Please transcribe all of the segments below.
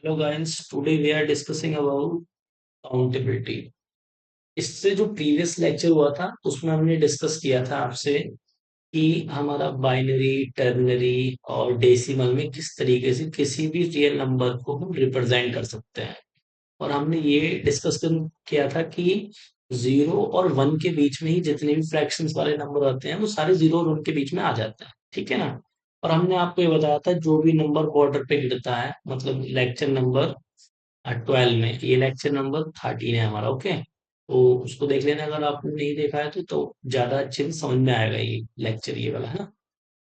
Hello guys, today we are discussing about accountability. इससे जो previous lecture हुआ था उसमें हमने डिस्कस किया था आपसे कि हमारा बाइनरी, टर्नरी और डेसिमल में किस तरीके से किसी भी रियल नंबर को हम रिप्रेजेंट कर सकते हैं। और हमने ये डिस्कस किया था कि जीरो और वन के बीच में ही जितने भी फ्रैक्शंस वाले नंबर होते हैं वो सारे जीरो और वन के बीच में आ जाते हैं, ठीक है ना। और हमने आपको ये बताया था जो भी नंबर बॉर्डर पे गिरता है, मतलब लेक्चर नंबर 12 में, ये लेक्चर नंबर 13 है हमारा। ओके, तो उसको देख लेना अगर आपने नहीं देखा है तो ज्यादा अच्छे से समझ में आएगा ये लेक्चर, ये वाला है ना।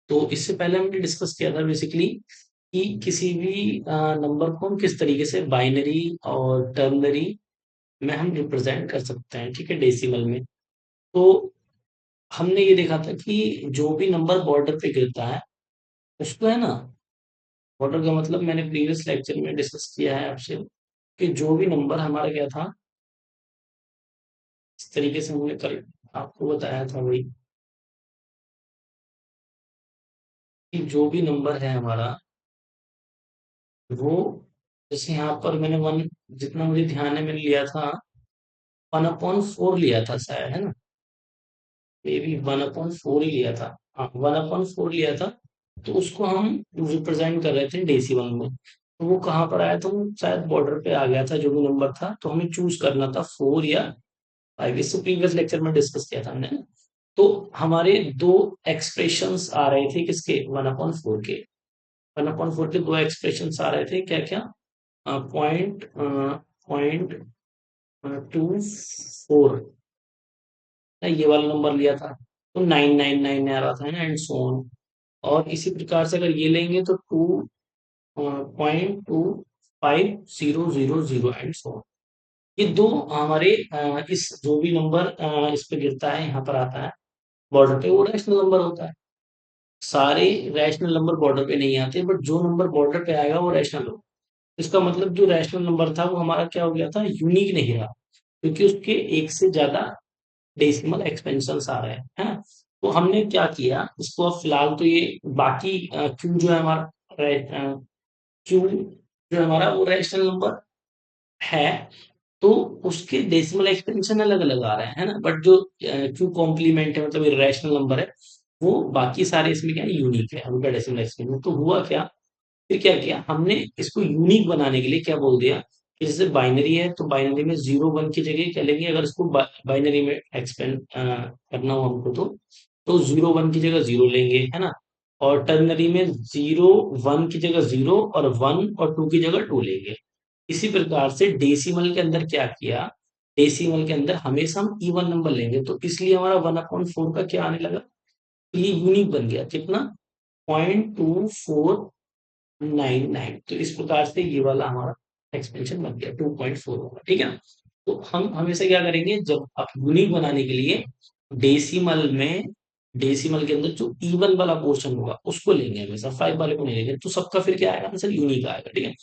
तो इससे पहले हमने डिस्कस किया था बेसिकली कि किसी भी नंबर को हम किस तरीके से बाइनरी और टर्नरी में हम रिप्रेजेंट कर सकते हैं, ठीक है, डेसिमल में। तो हमने ये देखा था कि जो भी नंबर बॉर्डर पे गिरता है उसको, है ना, बॉर्डर का मतलब मैंने प्रीवियस लेक्चर में डिस्कस किया है आपसे कि जो भी नंबर हमारा क्या था, इस तरीके से हमने कल आपको बताया था वही कि जो भी नंबर है हमारा वो, जैसे यहाँ पर मैंने वन, जितना मुझे ध्यान है मैंने लिया था 1/4 लिया था शायद, है ना। मे बी 1/4 ही लिया था। हाँ, 1/4 लिया था। तो उसको हम रिप्रेजेंट कर रहे थे डेसिमल में। तो वो कहाँ पर आया था, वो शायद बॉर्डर पे आ गया था जो भी नंबर था, तो हमें चूज करना था 4 या 5। इससे प्रीवियस लेक्चर में डिस्कस किया था हमने। तो हमारे दो एक्सप्रेशंस आ रहे थे किसके, 1/4 के। 1/4 के दो एक्सप्रेशन आ रहे थे, क्या क्या, पॉइंट पॉइंट 24, ये वाला नंबर लिया था। तो 999 आ रहा था ना, एंड सो ऑन। और इसी प्रकार से अगर ये लेंगे तो 2.2500 एंड सो ऑन। ये दो हमारे इस जो भी नंबर इस पे गिरता है, यहाँ पर आता है बॉर्डर पे, वो रैशनल नंबर होता है। सारे रैशनल नंबर बॉर्डर पे नहीं आते, बट जो नंबर बॉर्डर पे आएगा वो रैशनल होगा। इसका मतलब जो रैशनल नंबर था वो हमारा क्या हो गया था, यूनिक नहीं रहा, क्योंकि उसके एक से ज्यादा डेसिमल एक्सपेंशन आ रहे हैं, है ना। तो हमने क्या किया, इसको अब फिलहाल तो ये बाकी क्यू जो है हमारा, क्यू जो है हमारा वो रैशनल नंबर है, तो उसके डेसिमल एक्सपेंशन अलग अलग आ रहे हैं, है ना। बट जो क्यू कॉम्प्लीमेंट है, मतलब इरेशनल नंबर है, वो बाकी सारे इसमें क्या है, यूनिक है उनका डेसिमल एक्सपेंशन। तो हुआ क्या, फिर क्या किया हमने, इसको यूनिक बनाने के लिए क्या बोल दिया कि जैसे बाइनरी है तो बाइनरी में जीरो वन की जगह क्या लेंगे, अगर इसको बाइनरी में एक्सपेंड करना हो हमको तो जीरो वन की जगह जीरो लेंगे, है ना। और टर्नरी में जीरो वन की जगह जीरो और वन और टू की जगह टू लेंगे। इसी प्रकार से डेसिमल के अंदर क्या किया, डेसिमल के अंदर हमेशा हम इवन नंबर लेंगे, तो इसलिए हमारा 1/4 का क्या आने लगा, तो ये यूनिक बन गया कितना, 0.2499। तो इस प्रकार से ये वाला हमारा एक्सपेंशन बन गया 2.4 होगा, ठीक है ना। तो हम हमेशा क्या करेंगे, जब आप यूनिक बनाने के लिए डेसिमल में, डेसिमल के अंदर जो इवन वाला पोर्शन होगा उसको लेंगे, हमेशा 5 वाले को नहीं लेंगे, तो सबका फिर क्या आएगा आंसर, यूनिक आएगा, ठीक है।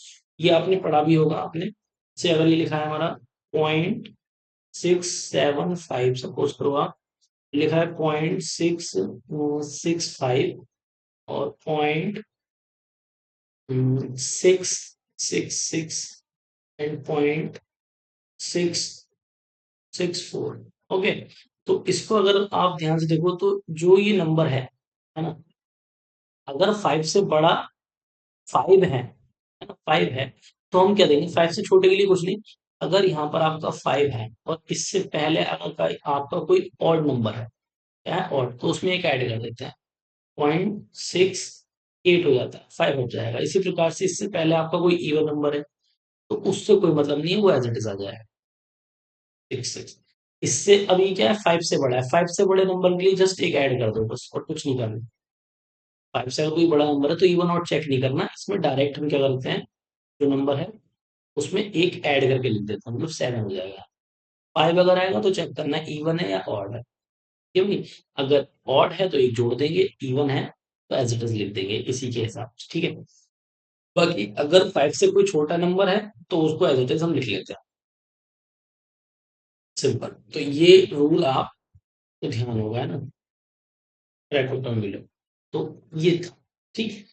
ये आपने पढ़ा भी होगा आपने, से अगर ये लिखा है हमारा 0.675, सपोज करो आप, लिखा है 0.665 और 0.666 एंड 0.664। ओके, तो इसको अगर आप ध्यान से देखो तो जो ये नंबर है ना, अगर 5 से बड़ा 5 है ना, 5 है, तो हम क्या देंगे, 5 से छोटे के लिए कुछ नहीं। अगर यहाँ पर आपका 5 है और इससे पहले अगर आपका कोई ऑड नंबर है, क्या है ऑड, तो उसमें एक ऐड कर देते हैं, 0.68 हो जाता है, 5 हट जाएगा। इसी प्रकार से इससे पहले आपका कोई इवन नंबर है तो उससे कोई मतलब नहीं है, वो एज इट इज आ जाएगा 6। इससे अभी क्या है, 5 से बड़ा है, 5 से बड़े नंबर के लिए जस्ट एक ऐड कर दो बस, और कुछ नहीं करना। 5 से अगर कोई बड़ा नंबर है तो इवन और चेक नहीं करना, इसमें डायरेक्ट हम क्या करते हैं, जो नंबर है उसमें एक ऐड करके लिख देते हैं, मतलब 7 हो जाएगा। 5 अगर आएगा तो चेक करना इवन है या ऑड है, क्योंकि अगर ऑड है तो एक जोड़ देंगे, इवन है तो एज इट इज लिख देंगे इसी के हिसाब से, ठीक है। बाकी अगर 5 से कोई छोटा नंबर है तो उसको एज इट इज हम लिख लेते हैं, सिंपल। तो ये रूल आप तो ध्यान होगा, है ना, ट्रैक मिलो। तो ये था, ठीक है।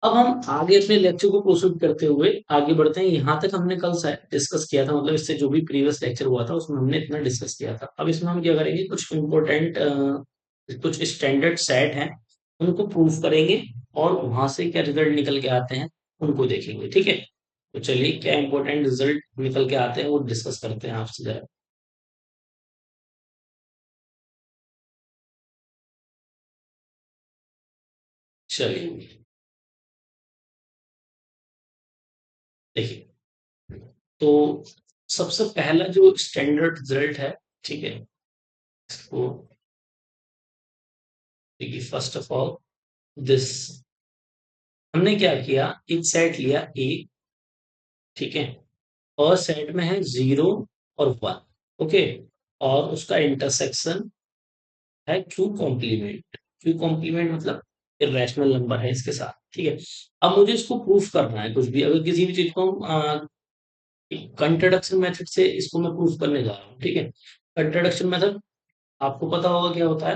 अब हम आगे अपने लेक्चर को प्रोसीड करते हुए आगे बढ़ते हैं। यहाँ तक हमने कल डिस्कस किया था, मतलब इससे जो भी प्रीवियस लेक्चर हुआ था उसमें हमने इतना डिस्कस किया था। अब इसमें हम क्या करेंगे, कुछ इम्पोर्टेंट कुछ स्टैंडर्ड सेट हैं उनको प्रूफ करेंगे, और वहां से क्या रिजल्ट निकल के आते हैं उनको देखेंगे। ठीक है, तो चलिए क्या इंपॉर्टेंट रिजल्ट निकल के आते हैं वो डिस्कस करते हैं आपसे जरा। चलिए देखिए, तो सबसे पहला जो स्टैंडर्ड रिजल्ट है, ठीक है, इसको देखिए। फर्स्ट ऑफ ऑल दिस, हमने क्या किया, एक सेट लिया ए, ठीक है, और सेट में है जीरो और वन, ओके, और उसका इंटरसेक्शन है क्यू कॉम्प्लीमेंट। क्यू कॉम्प्लीमेंट मतलब इरेशनल नंबर है इसके साथ, ठीक है। अब मुझे इसको प्रूफ करना है, कुछ भी अगर किसी भी चीज को कंट्रोडक्शन मेथड से इसको मैं प्रूफ करने जा रहा हूँ, ठीक है। कंट्रोडक्शन मेथड आपको पता होगा क्या होता है,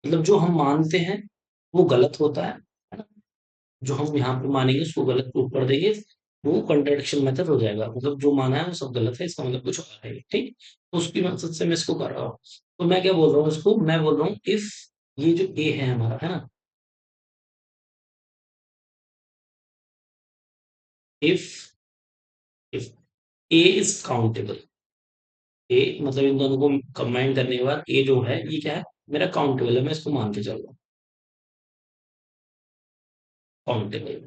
मतलब जो हम मानते हैं वो गलत होता है ना, जो हम यहाँ पे मानेंगे उसको गलत प्रूफ कर देंगे, वो कंट्रडिक्शन मेथड हो जाएगा। मतलब जो माना है वो सब गलत है, इसका मतलब कुछ और है, ठीक। तो उसकी मकसद से मैं इसको कर रहा हूँ। तो मैं क्या बोल रहा हूँ इसको, मैं बोल रहा हूँ इफ ये जो ए है हमारा, है ना, if if A is countable, A मतलब इन दोनों को कंबाइन करने के बाद ए जो है ये क्या है, मेरा काउंटेबल है, मैं इसको मान के चल रहा हूँ काउंटेबल,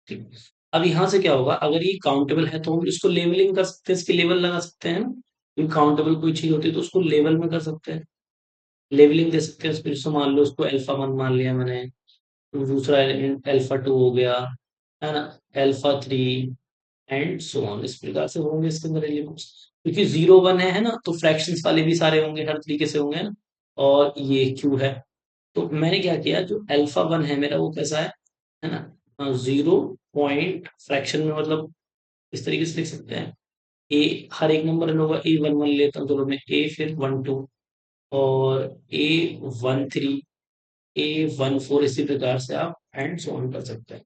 ठीक। अब यहाँ से क्या होगा, अगर ये काउंटेबल है तो हम इसको लेवलिंग कर सकते हैं, इसके लेवल लगा सकते हैं ना। काउंटेबल कोई चीज होती है तो उसको लेवल में कर सकते हैं, लेवलिंग दे सकते हैं उसको। जैसे मान लो उसको अल्फा वन मान लिया मैंने, दूसरा एलिमेंट अल्फा टू हो गया, है ना, alpha three, and so on. इस प्रकार से होंगे इसके अंदर एलिमेंट्स, क्योंकि जीरो वन है ना, तो फ्रैक्शंस वाले भी सारे होंगे, हर तरीके से होंगे ना। और ये क्यू है, तो मैंने क्या किया, जो अल्फा वन है मेरा वो कैसा है ना, जीरो पॉइंट फ्रैक्शन में, मतलब इस तरीके से लिख सकते हैं। ए, हर एक नंबर होगा, ए वन वन लेता हूँ चलो मैं, ए फिर वन टू, और ए वन थ्री, ए वन फोर, इसी प्रकार से आप एंड सो ऑन कर सकते हैं,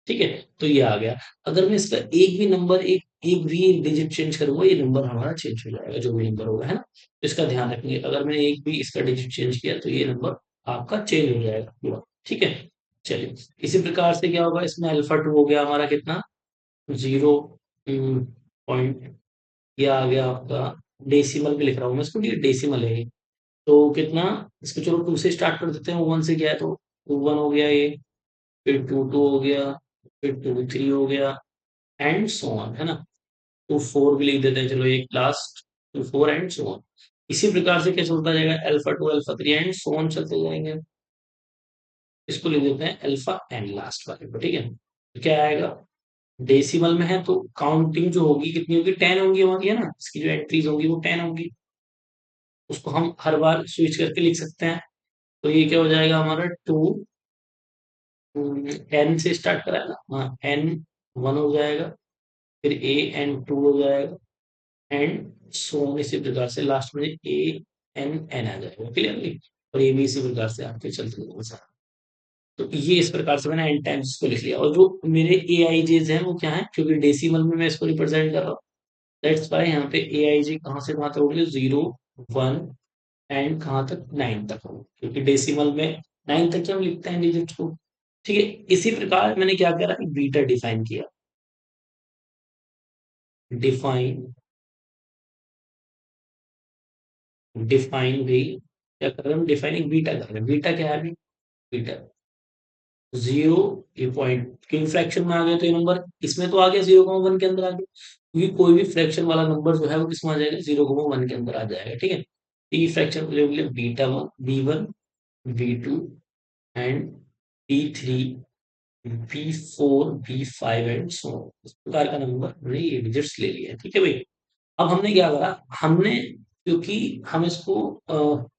ठीक है। तो ये आ गया। अगर मैं इसका एक भी नंबर, एक एक भी डिजिट चेंज करूंगा, ये नंबर हमारा चेंज हो जाएगा, जो भी नंबर होगा, है ना। तो इसका ध्यान रखिए, अगर मैंने एक भी इसका डिजिट चेंज किया तो ये नंबर आपका चेंज हो जाएगा पूरा, ठीक है। चलिए, इसी प्रकार से क्या होगा, इसमें अल्फा टू हो गया हमारा कितना, जीरो पॉइंट, ये आ गया आपका, डेसिमल में लिख रहा हूँ मैं इसको, ये डेसिमल है ये। तो कितना, इसको चलो टू से स्टार्ट कर देते हैं, वन से क्या है, तो टू वन हो गया ये, फिर टू टू हो गया, फिर टू थ्री हो गया, एंड सो ऑन, है ना। टू फोर भी लिख देते हैं चलो एक last, two four and so on. इसी प्रकार से क्या चलता जाएगा, alpha two alpha three and so on चलते जाएंगे। इसको लिख देते हैं अल्फा एन लास्ट वाले को, ठीक है। तो क्या आएगा, डेसिमल में है तो काउंटिंग जो होगी कितनी होगी, 10 होंगी हमारी, है ना, इसकी जो एंट्रीज होंगी वो 10 होंगी। उसको हम हर बार स्विच करके लिख सकते हैं। तो ये क्या हो जाएगा हमारा, टू, एन से स्टार्ट करा है ना, हाँ, एन वन हो जाएगा, फिर ए एन टू हो जाएगा, एंड सो ऑन, इसी प्रकार से लास्ट में ए एन एन आ जाएगा, क्लियरली। और ये भी इसी प्रकार से आपके चलते रहेगा। तो ये इस प्रकार से मैंने एन टाइम्स को लिख लिया, और जो मेरे ए आई जेज हैं वो क्या है, क्योंकि डेसिमल में मैं इसको रिप्रेजेंट कर रहा हूँ, दैट्स वाई यहाँ पे ए आई जी कहाँ से कहाँ तक होंगे, जीरो, वन, एंड कहाँ तक, नाइन तक होंगे, क्योंकि डेसिमल में नाइन तक हम लिखते हैं डिजिट को, ठीक है। इसी प्रकार मैंने क्या करा, बीटा डिफाइन किया, डिफाइन, डिफाइन भी क्या कर रहे हैं हम, डिफाइनिंग बीटा कर रहे हैं। बीटा क्या है अभी, बीटा जीरो, ये पॉइंट क्योंकि फ्रैक्शन में आ गया तो ये नंबर इसमें तो आ गया, जीरो को वन के अंदर आ गया, क्योंकि कोई भी फ्रैक्शन वाला नंबर जो है वो किसमें आ जाएगा, जीरो को वन के अंदर आ जाएगा, ठीक है। ई फ्रैक्शन को ले beta one, B one, B two, and B three, B four, B five, and so इस प्रकार का नंबर हमने ये डिजिट्स ले लिया है, ठीक है भाई। अब हमने क्या करा, हमने, क्योंकि हम इसको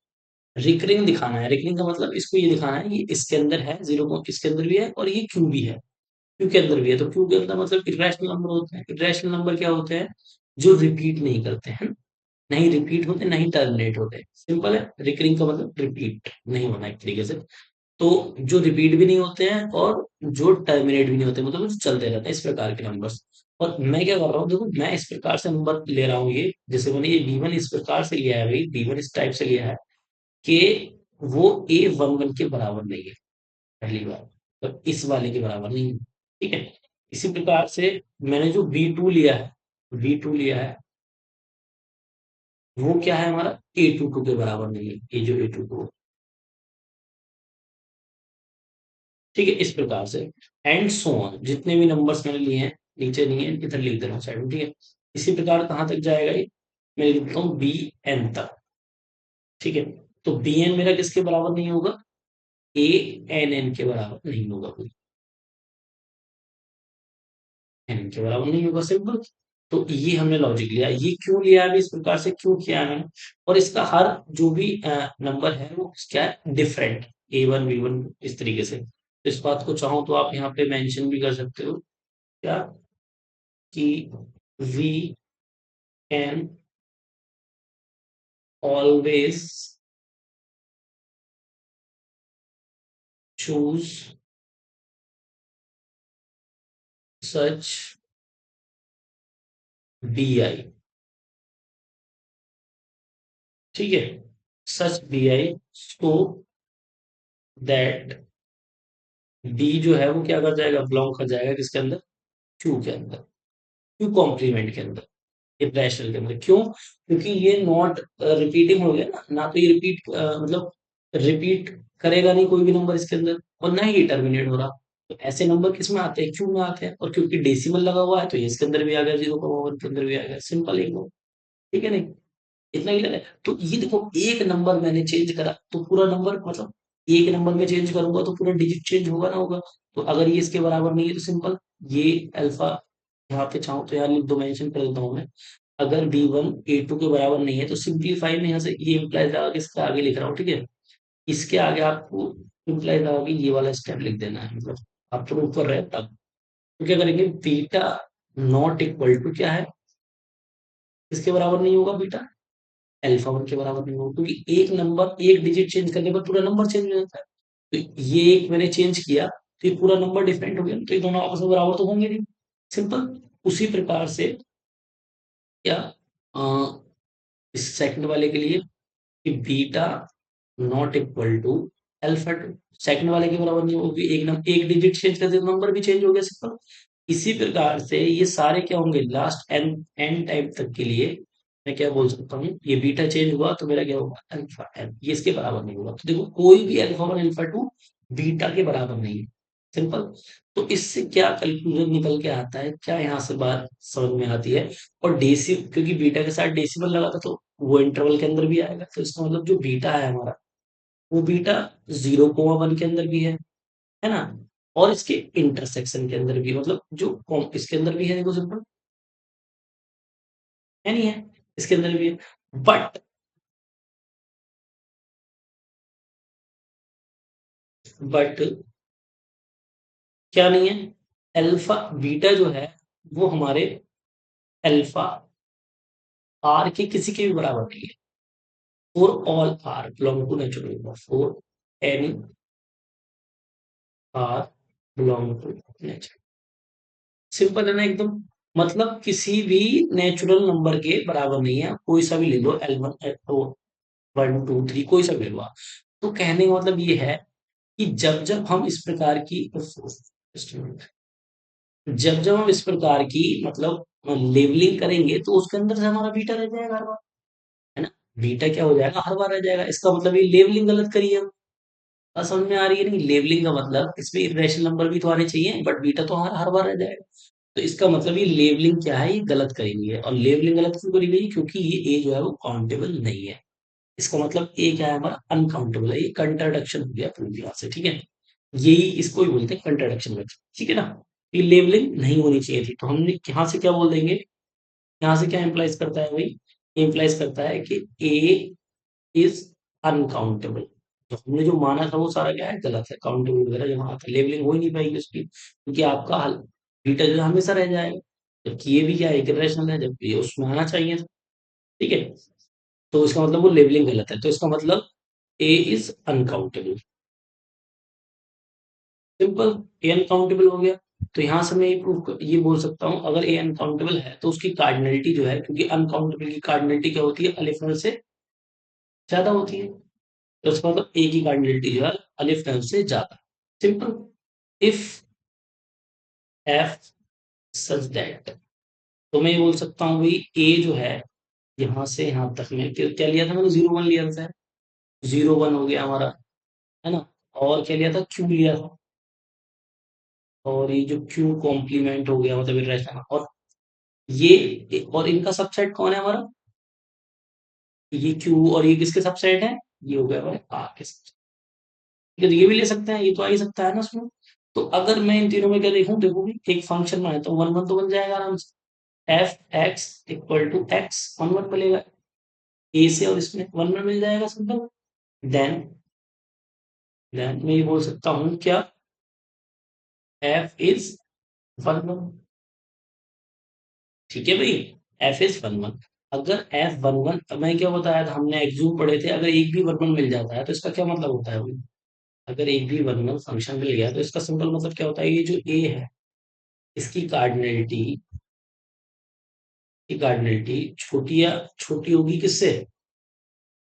रिकरिंग दिखाना है, रिकरिंग का मतलब इसको ये दिखाना है, ये इसके अंदर है, जीरो को इसके अंदर भी है, और ये क्यू भी है, क्यू के अंदर भी है। तो क्यू के अंदर मतलब इरेशनल नंबर होते हैं। इरेशनल नंबर क्या होते हैं, जो रिपीट नहीं करते हैं, नहीं रिपीट होते, नहीं टर्मिनेट होते, सिंपल है। रिकरिंग का मतलब रिपीट नहीं होना एक तरीके से। तो जो रिपीट भी नहीं होते हैं और जो टर्मिनेट भी नहीं होते, मतलब जो चलते रहते हैं, इस प्रकार के नंबर्स। और मैं क्या कर रहा हूँ, देखो मैं इस प्रकार से नंबर ले रहा हूँ, ये जैसे मैंने ये B1 इस प्रकार से लिया है भाई, B1 इस टाइप से लिया है कि वो A11 के बराबर नहीं है, पहली बार, तो इस वाले के बराबर नहीं है, ठीक है। इसी प्रकार से मैंने जो B2 लिया है, B2 लिया है, वो क्या है हमारा, A22 के बराबर नहीं है, ये जो A22, ठीक है, इस प्रकार से। एंड सो ऑन, जितने भी नंबर्स मैंने लिए हैं, नीचे नहीं है, इधर लिख दे रहा हूँ साइड में, ठीक है। इसी प्रकार कहाँ तक जाएगा ये, मैं लिखता हूँ BN तक, ठीक है। तो BN मेरा किसके बराबर नहीं होगा, ANN के बराबर नहीं होगा कोई, एन के बराबर नहीं होगा, सिंपल। तो ये हमने लॉजिक लिया, ये क्यों लिया है, इस प्रकार से क्यों किया है मैंने, और इसका हर जो भी नंबर है वो क्या है, डिफरेंट, A1 B1 इस तरीके से। तो इस बात को चाहो तो आप यहाँ पे मेंशन भी कर सकते हो, क्या, कि we can always choose such BI, ठीक है, such BI, so that B जो है वो क्या कर जाएगा, बिलोंग कर जाएगा किसके अंदर, Q के अंदर, Q कॉम्प्लीमेंट के अंदर, इरेशनल के अंदर। क्यों, क्योंकि ये नॉट रिपीटिंग हो गया ना, ना तो ये रिपीट मतलब रिपीट करेगा नहीं कोई भी नंबर इसके अंदर, और ना ही ये टर्मिनेट हो रहा। तो ऐसे नंबर किस में आते हैं, क्यों में आते हैं, और क्योंकि डेसिमल लगा हुआ है तो ये इसके अंदर भी आ गया, 0,1 के अंदर भी आ गया, सिंपल एकदम, ठीक है नहीं, इतना ही लगा है। तो ये देखो, एक नंबर मैंने चेंज करा तो पूरा नंबर, मतलब एक नंबर में चेंज करूंगा तो पूरा डिजिट चेंज होगा ना, होगा। तो अगर ये इसके बराबर नहीं है तो सिंपल, ये अल्फा, यहाँ पे चाहूँ तो यार लिख दो, मेंशन कर देता हूँ मैं। अगर B1 A2 के बराबर नहीं है तो सिंपलीफाई में यहाँ से ये इम्प्लाइज लगा के इसके आगे लिख रहा हूँ, ठीक है। इसके आगे आपको इम्प्लाइज लगा के ये वाला स्टेप लिख देना है, मतलब आप थोड़ा ऊपर रहे तब। तो क्या करेंगे, बीटा नॉट इक्वल टू क्या है, इसके बराबर नहीं होगा बीटा, अल्फा 1 के बराबर नहीं होगा, क्योंकि एक नंबर, एक डिजिट चेंज करने पर पूरा नंबर चेंज हो जाता है। तो ये एक मैंने चेंज किया तो ये पूरा नंबर डिफरेंट हो गया, तो ये दोनों आपस में बराबर तो होंगे नहीं, सिंपल। उसी प्रकार से क्या, अ, इस सेकंड वाले के लिए, कि beta not equal to alpha 2, second वाले के बराबर नहीं होगी, एक नंबर, एक डिजिट चेंज करते तो नंबर भी चेंज हो गया, सिंपल। इसी प्रकार से ये सारे क्या होंगे, लास्ट एन एन टाइम तक के लिए मैं क्या बोल सकता हूँ, ये बीटा चेंज हुआ तो मेरा क्या होगा, अल्फा एन, ये इसके बराबर नहीं होगा। तो देखो, कोई भी अल्फा 1 अल्फा 2 बीटा के बराबर नहीं है, सिंपल। तो इससे क्या कंक्लूजन निकल के आता है, क्या यहाँ से बात समझ में आती है। और डेसी, क्योंकि बीटा के साथ डेसिमल लगा था तो वो इंटरवल के अंदर भी आएगा, तो इसका मतलब जो बीटा है हमारा, वो बीटा 0,1 के अंदर भी है ना, और इसके इंटरसेक्शन के अंदर भी, मतलब जो इसके अंदर भी है, देखो सिंपल, है नहीं है, इसके अंदर भी है, बट बट क्या नहीं है, अल्फा बीटा जो है वो हमारे अल्फा आर के किसी के भी बराबर नहीं है, for all R belong to natural number, for any R belong to natural, simple है ना एकदम। मतलब किसी भी नेचुरल नंबर के बराबर नहीं है, कोई सा भी ले लो, L1 1 2 3 कोई सा भी ले लो आप। तो कहने का मतलब ये है कि जब जब हम इस प्रकार की, जब जब हम इस प्रकार की मतलब लेवलिंग करेंगे तो उसके अंदर से हमारा बीटा रह जाएगा हर बार, है ना। बीटा क्या हो जाएगा, हर बार रह जाएगा, इसका मतलब ये लेवलिंग गलत करी है हम। बात समझ में आ रही है, नहीं, लेवलिंग का मतलब इसमें इरेशनल नंबर भी तो आने चाहिए, बट बीटा तो हमारा हर बार रह जाएगा। तो इसका मतलब ये लेवलिंग क्या है, ये गलत करी हुई है, और लेवलिंग गलत क्यों करी गई है? क्योंकि ये ए जो है वो काउंटेबल नहीं है। इसका मतलब ए क्या है हमारा, अनकाउंटेबल है, ये कंट्राडक्शन हो गया पूरी तरह से, ठीक है। यही इसको ही बोलते हैं कंट्राडक्शन में, ठीक है ना। ये लेवलिंग नहीं होनी चाहिए थी, तो हमने यहाँ से क्या बोल देंगे, यहाँ से क्या इंप्लाइज करता है भाई, इंप्लाइज करता है कि ए इज अनकाउंटेबल। तो हमने जो माना था वो सारा क्या है, गलत है, काउंटेबल वगैरह जहाँ आता है, लेवलिंग हो ही नहीं पाएगी उसकी, क्योंकि आपका हल बीटा जो है हमेशा रह जाएगा, जबकि ये भी क्या है, इरेशनल है, जबकि ये उसमें आना चाहिए था, ठीक है। तो इसका मतलब वो लेवलिंग गलत है, तो इसका मतलब A is uncountable. Simple, A uncountable हो गया। तो यहां से मैं ये बोल सकता हूं, अगर ए अनकाउंटेबल है तो उसकी कार्डिनलिटी जो है, क्योंकि अनकाउंटेबल की कार्डिनलिटी क्या होती है, अलिफ नल से ज्यादा होती है, तो उसका मतलब ए की कार्डिनलिटी जो है अलिफ नल से ज्यादा। Simple. If F such that, तो मैं ये बोल सकता हूँ भाई ए जो है यहाँ से यहाँ तक में क्या लिया था मैंने, 0 1 लिया था, 0 1 हो गया हमारा, है ना। और क्या लिया था, क्यू लिया था, और ये जो क्यू कॉम्प्लीमेंट हो गया, मतलब इटरेशन, और ये और इनका सबसेट कौन है हमारा, ये क्यू, और ये किसके सबसेट है, ये हो गया हमारे आर के सबसेट। ठीक है, तो ये भी ले सकते हैं, ये तो आ ही सकता है ना उसमें। तो अगर मैं इन तीनों में क्या देखूं, देखो भी एक फंक्शन बनाए तो 1 1 तो बन जाएगा आराम से, F X equal to X 1 1 मिलेगा, ए से और इसमें 1 1 मिल जाएगा, सिंपल। देन मैं ये बोल सकता हूँ क्या, एफ इज 1 1। ठीक है भाई, एफ इज 1 1। अगर एफ 1 1, मैं क्या बताया था, हमने एक्सूम पढ़े थे, अगर एक भी 1 1 मिल जाता है तो इसका क्या मतलब होता है भाई, अगर एक भी 1 1 फंक्शन मिल गया तो इसका सिंपल मतलब क्या होता है, ये जो ए है इसकी कार्डिनलिटी छोटी या छोटी होगी किससे,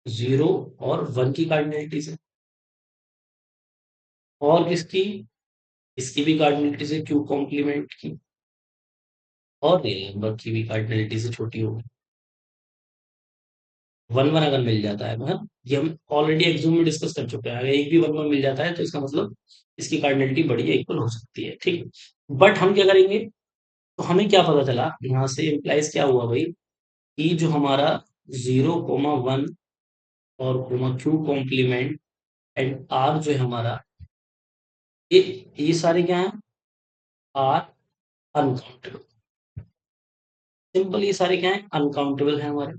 0 और 1 की कार्डिनलिटी से, और किसकी, इसकी भी कार्डिनलिटी से, क्यू कॉम्प्लीमेंट की, और रियल नंबर की भी कार्डिनलिटी से छोटी होगी। 1 1 अगर मिल जाता है, मतलब ये हम ऑलरेडी एक्सूम में डिस्कस कर चुके हैं, अगर एक भी 1 1 मिल जाता है तो इसका मतलब इसकी कार्डिनलिटी बड़ी या इक्वल हो सकती है, ठीक। बट हम क्या करेंगे, तो हमें क्या पता चला यहाँ से, इम्प्लाइज क्या हुआ भाई, कि जो हमारा 0 1 और comma Q complement and R जो है हमारा, ये ये सारे क्या है, आर अनकाउंटेबल। सिंपल, ये सारे क्या है, अनकाउंटेबल है हमारे,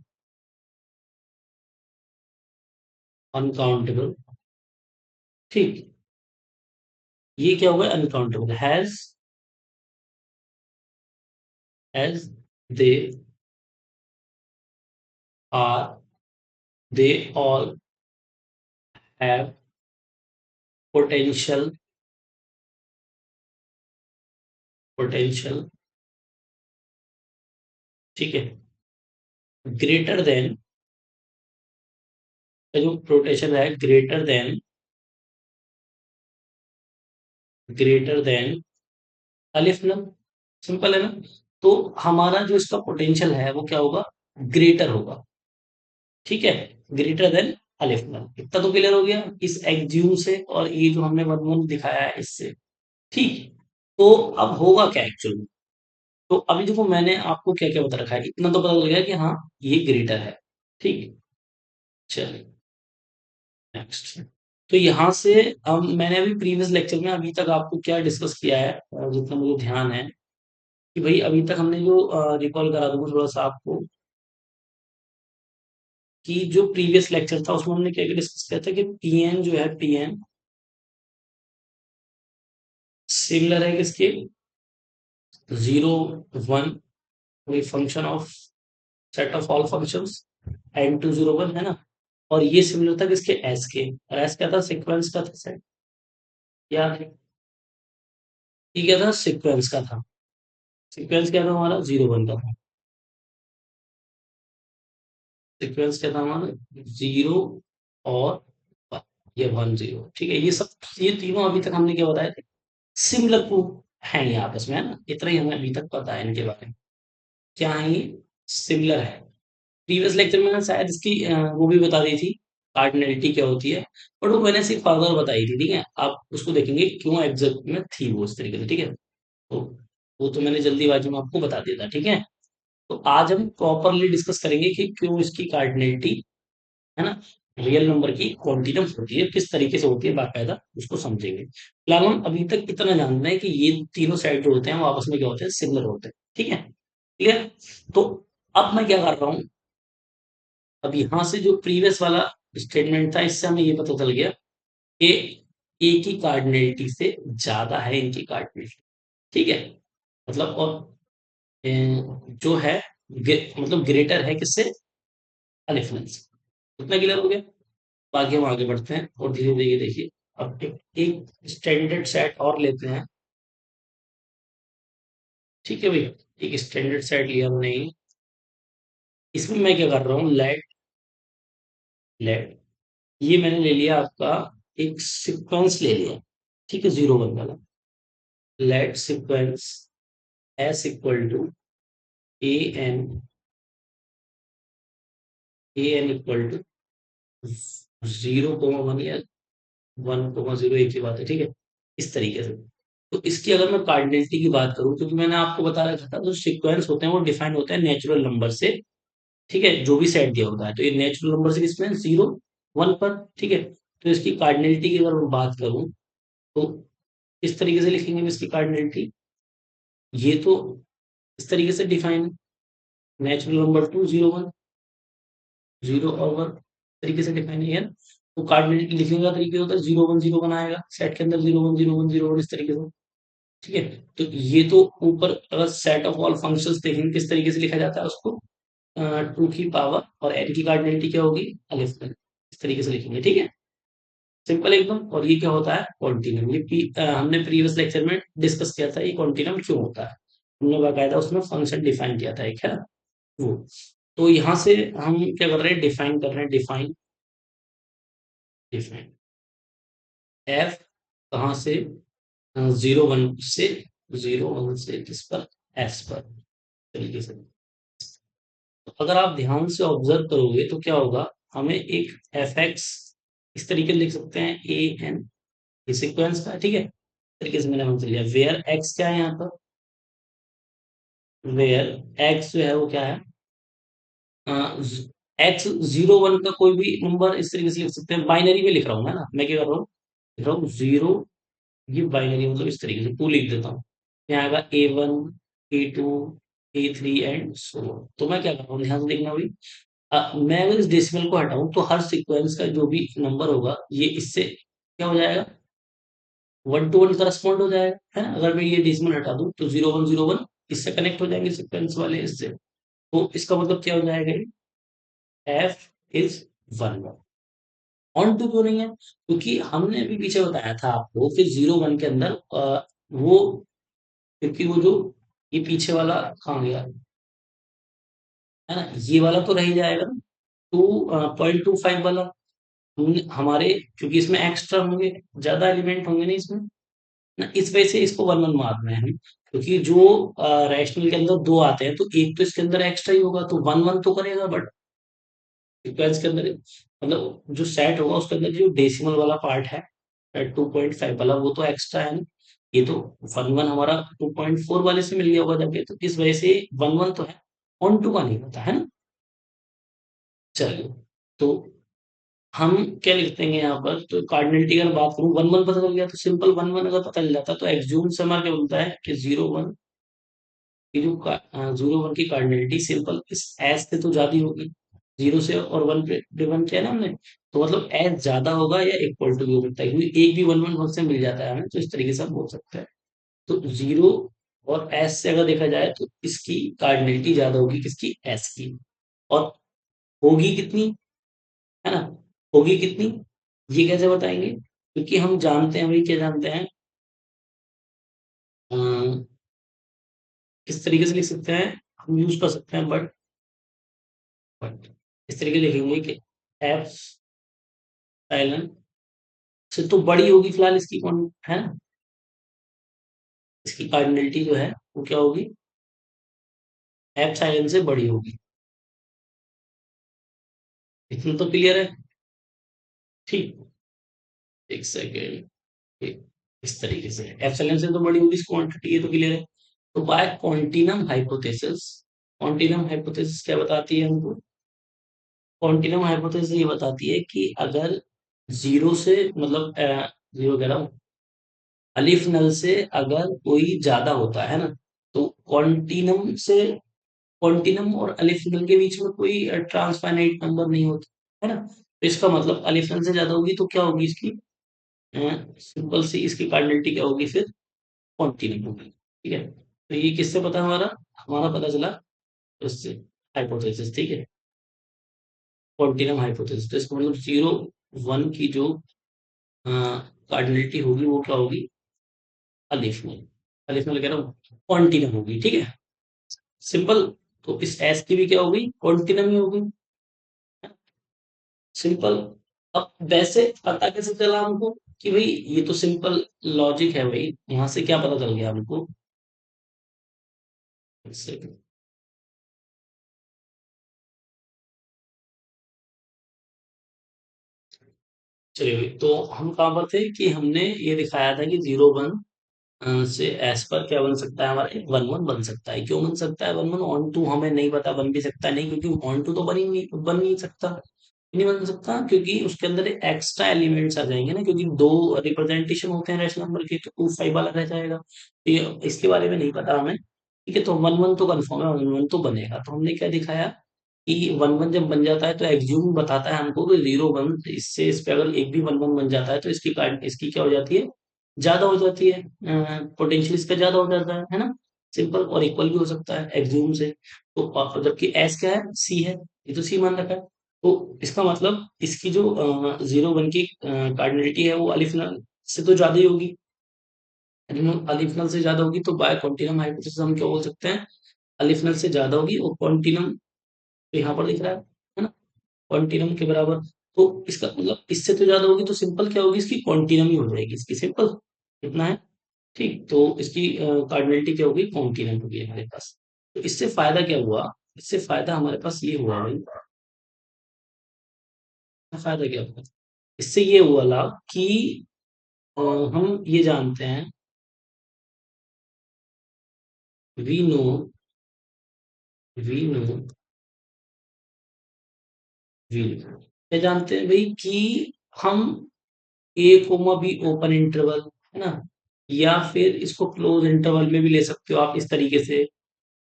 अनकाउंटेबल। ठीक, ये क्या होगा, uncountable, has they are, they all have potential, potential, ठीक है, ग्रेटर देन, जो पोटेंशियल है greater than aleph null. Simple है ना। तो हमारा जो इसका पोटेंशियल है वो क्या होगा, ग्रेटर होगा, ठीक है, ग्रेटर देन अलिफ नम। इतना तो क्लियर हो गया इस एक्ज्यूम से, और ये जो हमने वर्मूल दिखाया है इससे, ठीक। तो अब होगा क्या एक्चुअली, तो अभी देखो मैंने आपको क्या क्या बता रखा है, इतना तो पता लग गया कि हाँ ये ग्रेटर है, ठीक। चलिए नेक्स्ट। तो यहाँ से हम, मैंने अभी प्रीवियस लेक्चर में अभी तक आपको क्या डिस्कस किया है, जितना मुझे ध्यान है, कि भाई अभी तक हमने जो रिकॉल करा दूंगा थोड़ा सा आपको, कि जो प्रीवियस लेक्चर था उसमें हमने क्या क्या डिस्कस किया था, कि पीएन जो है, पीएन सिमिलर है किसके, 0 1, कोई function of set of all functions, n 2 0 1, है ना। और ये सिमिलर था किसके, एस के, और एस क्या था, सीक्वेंस का था सेट, याद है, ये क्या था, सीक्वेंस का था, सीक्वेंस क्या था हमारा, 0 1 का था, सीक्वेंस क्या था हमारा, 0 और 1, ये 1 0, ठीक है। ये सब, ये तीनों अभी तक हमने क्या बताए थे, सिमिलर प्रूफ है ये आपस में, है ना, इतना ही हमें अभी तक पता है इनके बारे में, क्या है ये, सिमिलर है। प्रीवियस लेक्चर में मैंने शायद इसकी वो भी बता दी थी, कार्डिनलिटी क्या होती है, बट वो मैंने सिर्फ फर्दर बताई थी, ठीक है, आप उसको देखेंगे क्यों एग्जैक्ट में थी वो इस तरीके से, ठीक है। तो वो तो मैंने जल्दीबाजी में आपको बता दिया था, ठीक है। तो आज हम प्रॉपरली डिस्कस करेंगे कि क्यों इसकी कार्डिनलिटी, है ना, रियल नंबर की क्वांटिटम होती है, किस तरीके से होती है बाकायदा उसको समझेंगे। फिलहाल हम अभी तक इतना जान रहे हैं कि ये तीनों साइड जो होते हैं वो आपस में क्या होते हैं, सिमिलर होते हैं, ठीक है, क्लियर। तो अब मैं क्या कर रहा हूँ, अब यहां से जो प्रीवियस वाला स्टेटमेंट था इससे हमें ये पता चल गया कि ए की कार्डिनलिटी से ज्यादा है इनकी कार्डिनलिटी, ठीक है, मतलब, और जो है मतलब ग्रेटर है किससे, अलिफ से। इतना क्लियर हो गया। बाकी हम आगे बढ़ते हैं और धीरे धीरे ये देखिए अब एक स्टैंडर्ड सेट और लेते हैं। ठीक है भैया, एक स्टैंडर्ड सेट लिया हमने। इसमें मैं क्या कर रहा हूँ, लेट ये मैंने ले लिया आपका, एक सीक्वेंस ले लिया। ठीक है, 0 1 वाला। Let sequence S equal to A N, A N equal to 0 1 या 1 0, एक ही बात है। ठीक है, इस तरीके से। तो इसकी अगर मैं कार्डिनलिटी की बात करूं, क्योंकि मैंने आपको बता रखा था, जो सीक्वेंस होते हैं वो डिफाइन होते हैं नेचुरल नंबर से। ठीक है, जो भी सेट दिया होता है, तो ये नेचुरल नंबर से किसमें, 0 1 पर। ठीक है, तो इसकी कार्डिनलिटी की अगर मैं बात करूं, तो इस तरीके से लिखेंगे हम इसकी कार्डिनलिटी। ये तो इस तरीके से डिफाइन, नेचुरल नंबर टू 0 1, 0 और 1 तरीके से डिफाइन है यार। तो कार्डिनलिटी लिखने का तरीका होता है 0 1 0 1 आएगा सेट के अंदर, 0 1 0 1 0 1 इस तरीके से। ठीक है, तो ये तो ऊपर अगर सेट ऑफ ऑल फंक्शंस देखेंगे किस तरीके से लिखा जाता है उसको, टू की पावर, और एन की कार्डिनलिटी क्या होगी, अलिफ में, इस तरीके से लिखेंगे। ठीक है, सिंपल एकदम। और ये क्या होता है, कॉन्टिनम। हमने प्रीवियस लेक्चर में डिस्कस किया था ये कॉन्टिनम क्यों होता है। हमने बाकायदा उसमें फंक्शन डिफाइन किया था एक, है ना वो। तो यहाँ से हम क्या कर रहे हैं, डिफाइन कर रहे हैं, डिफाइन डिफाइन एफ कहाँ से, 0 1 से, 0 1 से किस पर, एस पर, तरीके से। तो अगर आप ध्यान से ऑब्जर्व करोगे तो क्या होगा, हमें एक एफ एक्स इस तरीके से लिख सकते हैं, ए एन, ये सीक्वेंस का है। ठीक है, तरीके से मैंने हमसे लिया, वेयर एक्स क्या है यहाँ पर, वेयर एक्स जो है वो क्या है, एक्स 0 1 का कोई भी नंबर इस तरीके से लिख सकते हैं, बाइनरी में लिख रहा हूँ, है ना, मैं क्या कर रहा हूँ, लिख रहा हूँ 0, ये बाइनरी मतलब इस तरीके से 2 लिख देता हूँ। यहाँ आएगा A1 A2 A3 and so on। तो मैं क्या कर रहा हूँ, ध्यान से देखना भाई। मैं अगर इस डेसिमल को हटाऊं तो हर सीक्वेंस का जो भी नंबर होगा ये इससे क्या हो जाएगा, 1 to 1 करस्पॉन्ड हो जाएगा, है ना। अगर मैं ये डेसिमल हटा दूं तो 0 1 0 1 इससे कनेक्ट हो जाएंगे सीक्वेंस वाले इससे। तो इसका मतलब क्या हो जाएगा, एफ इज 1 1। ऑन टू क्यों नहीं है, क्योंकि हमने अभी पीछे बताया था आपको कि 0 1 के अंदर वो, क्योंकि वो जो ये पीछे वाला कहाँ गया, है ना, ये वाला तो रह ही जाएगा ना, 2.25 वाला। हमारे क्योंकि इसमें एक्स्ट्रा होंगे, ज्यादा एलिमेंट होंगे नहीं इसमें ना, इस वजह से इसको 1 1 मार रहे हैं हम। क्योंकि जो रैशनल के अंदर दो आते हैं तो एक तो इसके अंदर एक्स्ट्रा ही होगा, तो 1 1 तो करेगा, बट सीक्वेंस के अंदर मतलब जो सेट होगा उसके अंदर जो डेसिमल वाला पार्ट है, 2.5 वाला, वो तो एक्स्ट्रा है ना। ये तो 1 1 हमारा 2.4 वाले से मिल गया होगा जाके, तो इस वजह से 1 1 तो है, ऑन टू का नहीं होता है ना। चलिए, तो हम क्या लिख देंगे यहाँ पर, तो कार्डिनलिटी अगर बात करूँ, 1 1 पता चल गया, तो सिंपल 1 1 अगर पता चल जाता तो एक्सज्यूम से हमारा क्या बोलता है कि 0 1 की जो 0 1 की कार्डिनलिटी सिंपल इस एस से तो ज्यादा होगी, 0 से और 1 पे डिफाइन किया ना हमने। तो मतलब एस ज्यादा होगा या इक्वल टू भी हो सकता है, क्योंकि एक भी 1 1 फंक्शन मिल जाता है हमें, तो इस तरीके से हम बोल सकते हैं। तो 0 और एस से अगर देखा जाए तो इसकी कार्डिनलिटी ज्यादा होगी किसकी, एस की। और होगी कितनी, है ना, होगी कितनी, ये कैसे बताएंगे, क्योंकि हम जानते हैं भाई, क्या जानते हैं, किस तरीके से लिख सकते हैं, हम यूज कर सकते हैं, बट इस तरीके लिखेंगे कि एफ साइलन से तो बड़ी होगी फिलहाल इसकी कौन, है ना, इसकी कार्डिनलिटी जो है वो क्या होगी, एफ साइलन से बड़ी होगी। इतना तो क्लियर है। ठीक, एक सेकेंड, इस तरीके से एप्सिलॉन से तो बड़ी होगी इस क्वांटिटी, ये तो क्लियर है। तो bye Quantinuum hypothesis, Quantinuum hypothesis क्या बताती है हमको, क्वांटिनम हाइपोथेसिस ये बताती है कि अगर जीरो से मतलब जीरो कह रहा हूँ, अलिफ नल से अगर कोई ज्यादा होता है ना, तो क्वांटिनम से, क्वांटिनम और अलिफ नल के बीच में कोई ट्रांसफाइनाइट नंबर नहीं होता, है ना। तो इसका मतलब अलिफ नल से ज्यादा होगी तो क्या होगी इसकी, सिंपल सी इसकी कार्डिनलिटी क्या होगी फिर, कॉन्टिन्यू होगी। ठीक है, तो ये किससे पता हमारा, हमारा पता चला इससे, हाइपोथेसिस। ठीक है, कॉन्टिनम हाइपोथेसिस, तो इसका मतलब 0 1 की जो कार्डिनलिटी होगी वो क्या होगी, अलिफ में, अलिफ में कह रहा हूँ कॉन्टिनम होगी, ठीक है, सिंपल। तो इस एस की भी क्या होगी, कॉन्टिनम ही होगी, सिंपल। अब वैसे पता कैसे चला हमको कि भाई ये तो सिंपल लॉजिक है भाई, यहाँ से क्या पता चल गया हमको, इससे चलिए भाई, तो हम कहाँ पर थे कि हमने ये दिखाया था कि 0 1 से एस पर क्या बन सकता है, हमारे 1 1 बन सकता है। क्यों बन सकता है 1 1, ऑन टू हमें नहीं पता, बन भी सकता है नहीं, क्योंकि ऑन टू तो बन नहीं सकता, नहीं बन सकता क्योंकि उसके अंदर एक्स्ट्रा एलिमेंट्स आ जाएंगे ना, क्योंकि दो रिप्रेजेंटेशन होते हैं रैशनल नंबर के, तो 2 5 वाला रह जाएगा, तो ये इसके बारे में नहीं पता हमें, ठीक है। तो 1 1 तो कंफर्म है, 1 1 तो बनेगा। तो हमने क्या दिखाया कि 1 1 जब बन जाता है तो एक्ज्यूम बताता है हमको कि 0 1, इससे इस पे अगर एक भी 1 1 बन जाता है तो इसकी क्या हो जाती है, ज्यादा हो जाती है, पोटेंशियल इसका ज्यादा हो जाता है ना, सिंपल। और इक्वल भी हो सकता है एक्ज्यूम से। तो जबकि एस क्या है, सी है, ये तो सी मान रखा है। तो इसका मतलब इसकी जो 0 1 की कार्डिनलिटी है वो अलिफ नल से तो ज्यादा ही होगी, अलिफ नल से ज्यादा होगी, तो बाय क्वांटिनम हाइपोथेसिस हम क्या बोल सकते हैं, अलिफ नल से ज्यादा होगी, और क्वांटिनम तो यहाँ पर दिख रहा है ना, क्वांटिनम के बराबर। तो इसका मतलब इससे तो ज्यादा होगी, तो सिंपल क्या होगी, इसकी क्वांटिनम ही हो जाएगी, इसकी सिंपल कितना है, ठीक। तो इसकी कार्डिनलिटी क्या होगी, क्वांटिनम होगी हमारे पास। तो इससे फायदा क्या हुआ, इससे फायदा हमारे पास ये हुआ भाई, फायदा क्या हुआ, इससे ये हुआ लाभ कि हम ये जानते हैं, we know we know we क्या जानते हैं भाई कि हम A comma B open interval है ना, या फिर इसको क्लोज इंटरवल में भी ले सकते हो आप इस तरीके से,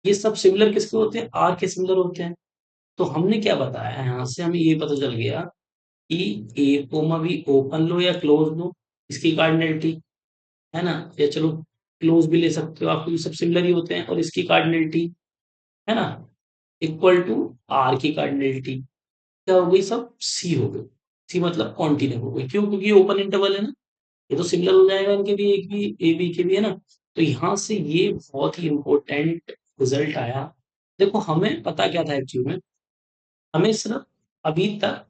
ये सब सिमिलर किसके होते हैं, आर के सिमिलर होते हैं। तो हमने क्या बताया, यहाँ से हमें ये पता चल गया कि ए कोमा बी ओपन लो या क्लोज लो, इसकी कार्डिनलिटी है ना, या चलो क्लोज भी ले सकते हो आप, क्योंकि सब सिमिलर ही होते हैं, और इसकी कार्डिनलिटी है ना इक्वल टू आर की कार्डिनलिटी क्या हो गई, सब सी हो गई, सी मतलब कॉन्टिन्यू हो गई, क्यों, क्योंकि ये ओपन इंटरवल है ना, ये तो सिमिलर हो जाएगा इनके भी, एक भी ए बी के भी है ना। तो यहाँ से ये बहुत ही इंपॉर्टेंट रिजल्ट आया। देखो हमें पता क्या था एक्चुअली में, हमें सिर्फ अभी तक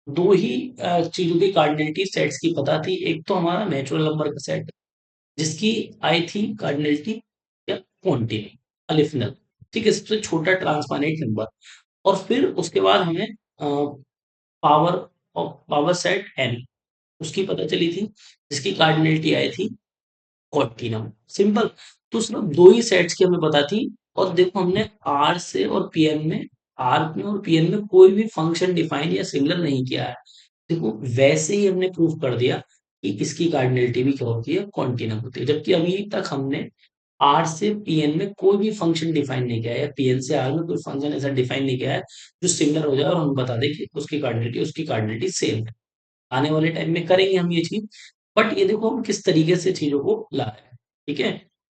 दो ही चीजों की कार्डिनलिटी सेट्स की पता थी, एक तो हमारा नेचुरल नंबर का सेट जिसकी आई थी कार्डिनलिटी या क्वांटिटी अलिफिनल, ठीक है, सबसे छोटा ट्रांसपारेंट नंबर। और फिर उसके बाद हमें power of power set N उसकी पता चली थी, जिसकी कार्डिनलिटी आई थी क्वांटिनम, सिंपल। तो सिर्फ दो ही सेट्स की हमें पता थी। और देखो हमने आर से और पीएन में, आर में और पीएन में कोई भी फंक्शन डिफाइन या सिमिलर नहीं किया है। देखो वैसे ही हमने प्रूफ कर दिया कि इसकी कार्डिनलिटी भी क्या होती है, क्वांटिनम होती है, जबकि अभी तक हमने आर से पीएन में कोई भी फंक्शन डिफाइन नहीं किया है, या पीएन से आर में कोई फंक्शन ऐसा डिफाइन नहीं किया है जो सिमिलर हो जाए और हम बता दें कि उसकी कार्डिनलिटी सेम है। आने वाले टाइम में करेंगे हम ये चीज, बट ये देखो हम किस तरीके से चीजों को ला रहे हैं, ठीक है।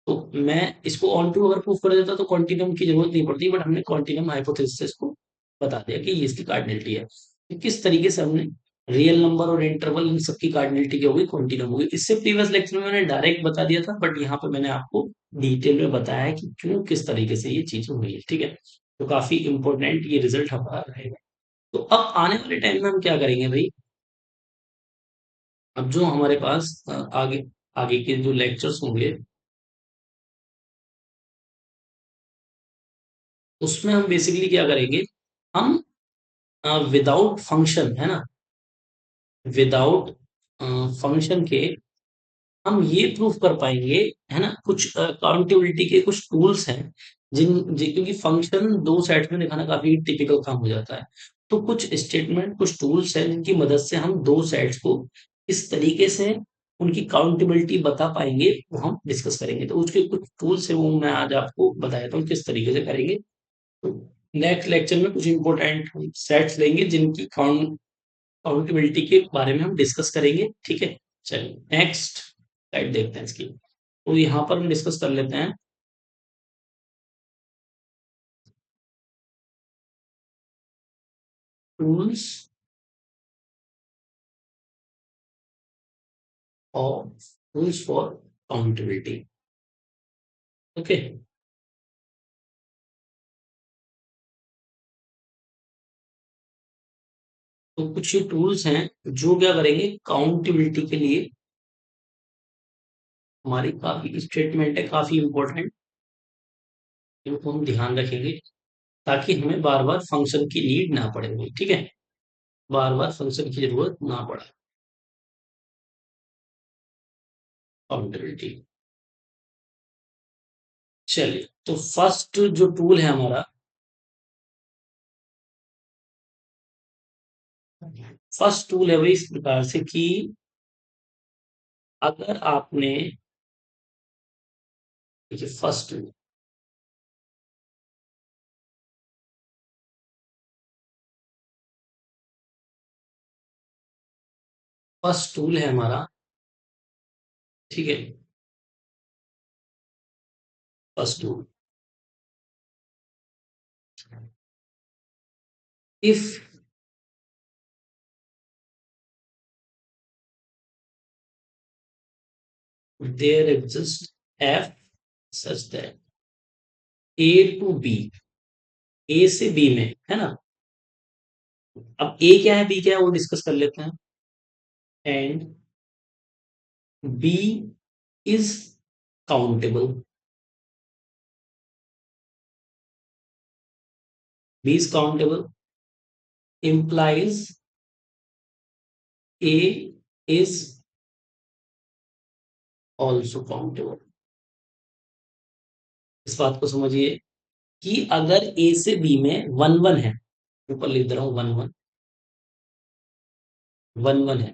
तो मैं इसको ऑन टू अगर प्रूफ कर देता तो क्वांटिनम की जरूरत नहीं पड़ती, बट हमने क्वांटिनम हाइपोथेसिस को बता दिया कि ये इसकी कार्डिनलिटी है, तो किस तरीके से हमने रियल नंबर और इंटरवल इन सबकी कार्डिनलिटी क्या होगी, क्वांटिनम होगी। इससे प्रीवियस लेक्चर में मैंने डायरेक्ट बता दिया था, बट यहाँ पे मैंने आपको डिटेल में बताया है कि क्यों किस तरीके से ये चीजें हुई है, ठीक है। तो काफी इंपॉर्टेंट ये रिजल्ट हमारा रहेगा। तो अब आने वाले टाइम में हम क्या करेंगे भाई, अब जो हमारे पास आगे आगे के जो लेक्चर्स होंगे उसमें हम बेसिकली क्या करेंगे, हम विदाउट फंक्शन है ना, विदाउट फंक्शन के हम ये प्रूफ कर पाएंगे, है ना, कुछ काउंटेबिलिटी के कुछ टूल्स हैं क्योंकि फंक्शन दो सेट में दिखाना काफी टिपिकल काम हो जाता है। तो कुछ स्टेटमेंट, कुछ टूल्स हैं जिनकी मदद से हम दो सेट्स को इस तरीके से उनकी काउंटेबिलिटी बता पाएंगे, वो हम डिस्कस करेंगे। तो उसके कुछ टूल्स है वो मैं आज आपको बताता हूँ किस तरीके से करेंगे। तो नेक्स्ट लेक्चर में कुछ इंपॉर्टेंट सेट्स लेंगे जिनकी काउंटेबिलिटी के बारे में हम डिस्कस करेंगे, ठीक है। चलिए नेक्स्ट स्लाइड देखते हैं इसकी। तो यहाँ पर हम डिस्कस कर लेते हैं tools of rules for accountability. Okay, तो कुछ ये टूल्स हैं जो क्या करेंगे काउंटेबिलिटी के लिए, हमारी काफी स्टेटमेंट है काफी इंपॉर्टेंट, इनको हम ध्यान रखेंगे ताकि हमें बार बार फंक्शन की नीड ना पड़े हुई, ठीक है, बार बार फंक्शन की जरूरत ना पड़े। काउंटेबिलिटी, चलिए तो फर्स्ट जो टूल है हमारा, फर्स्ट टूल है भाई इस प्रकार से कि अगर आपने, देखिए फर्स्ट टूल है हमारा, ठीक है, first tool, if there exist F such that A to B, A से बी में है ना, अब ए क्या है बी क्या है वो डिस्कस कर लेते हैं, and B is countable, B is countable implies A is also countable। इस बात को समझिए कि अगर ए से बी में वन वन है, ऊपर लिख दे रहा हूं वन वन, वन वन है,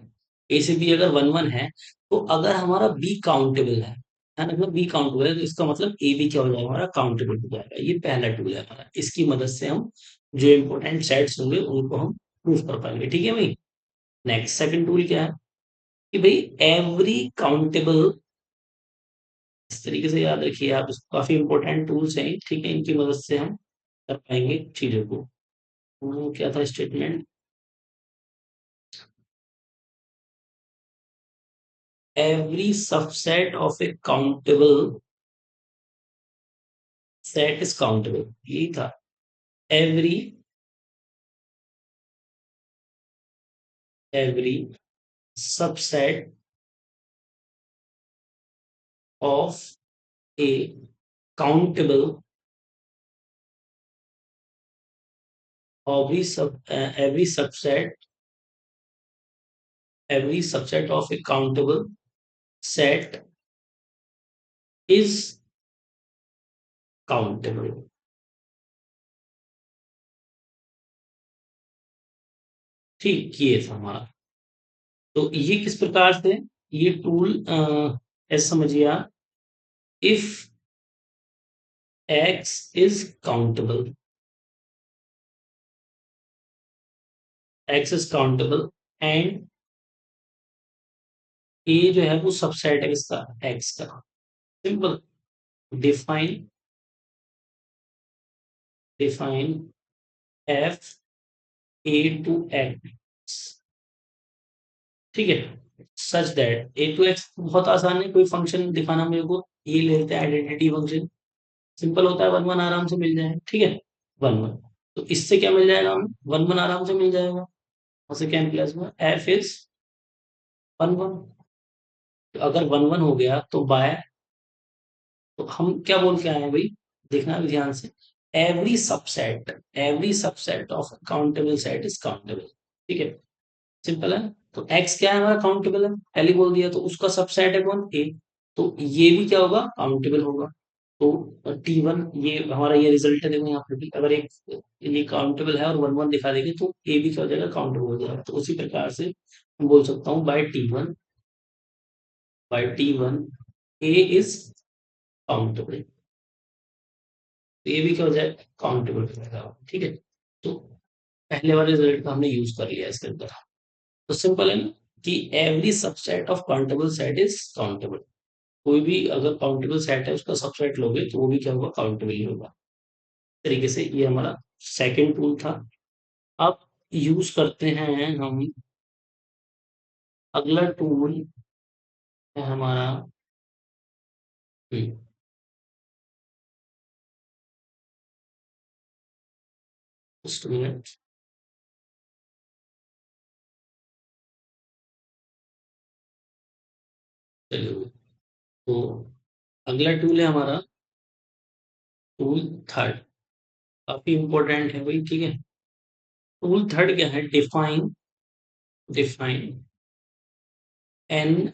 ए से बी अगर वन वन है, तो अगर हमारा बी काउंटेबल है ना, मतलब बी काउंटेबल है तो इसका मतलब ए भी क्या हो जाएगा हमारा काउंटेबल हो जाएगा। ये पहला टूल है हमारा, इसकी मदद से हम जो इंपॉर्टेंट सेट्स होंगे उनको हम प्रूफ कर पाएंगे, ठीक है भाई। नेक्स्ट सेकंड टूल क्या है कि भाई एवरी काउंटेबल, इस तरीके से याद रखिए आप, इसको काफी इंपॉर्टेंट टूल्स हैं, ठीक है, इनकी मदद से हम कर पाएंगे चीजों को। क्या था statement, every subset of A countable set is countable, यही था। Every every subset of A countable, every subset, every subset of A countable set is countable. ठीक, ये था हमारा। तो ये किस प्रकार से, ये टूल ऐसे समझिए आप, if X is countable, X is countable and A जो है वो सबसेट है इसका एक्स का, simple. Define define F A to X, ठीक है, such that A to X बहुत आसान है, कोई फंक्शन दिखाना मेरे को, ये ले लेते हैं आइडेंटिटी फंक्शन, सिंपल होता है, वन वन आराम से मिल जाए, ठीक है, वन वन। तो इससे क्या मिल जाएगा हमें, वन वन आराम से मिल जाएगा, और सेकेंड प्लस में एफ इज वन वन। तो अगर वन वन हो गया तो बाय, तो हम क्या बोल के आए हैं भाई, देखना भी ध्यान से, every subset of countable set is countable, ठीक है, सिंपल है। तो एक्स क्या है हमारा काउंटेबल है, पहले बोल दिया, तो उसका सबसेट है कौन ए, तो ये भी क्या होगा काउंटेबल होगा। तो टी वन ये हमारा ये रिजल्ट है, देखो यहाँ पर भी अगर एक ये काउंटेबल है और वन वन दिखा देंगे तो ए भी क्या हो जाएगा काउंटेबल हो जाएगा। तो उसी प्रकार से मैं बोल सकता हूँ by T one A is countable, तो ये भी क्या हो जाएगा काउंटेबल हो जाएगा, ठीक है। तो पहले वाले रिजल्ट का हमने यूज कर लिया इसके अंदर। तो सिंपल है ना कि every subset of countable set is countable, कोई भी अगर काउंटेबल सेट है उसका सबसेट लोगे तो वो भी क्या होगा काउंटेबल ही होगा। इस तरीके से ये हमारा सेकंड टूल था। अब यूज करते हैं हम अगला टूल, है हमारा। हम्म, just a minute। चलिए, तो अगला टूल है हमारा टूल थर्ड। काफी इंपॉर्टेंट है भाई, ठीक है। टूल थर्ड क्या है? Define, define N,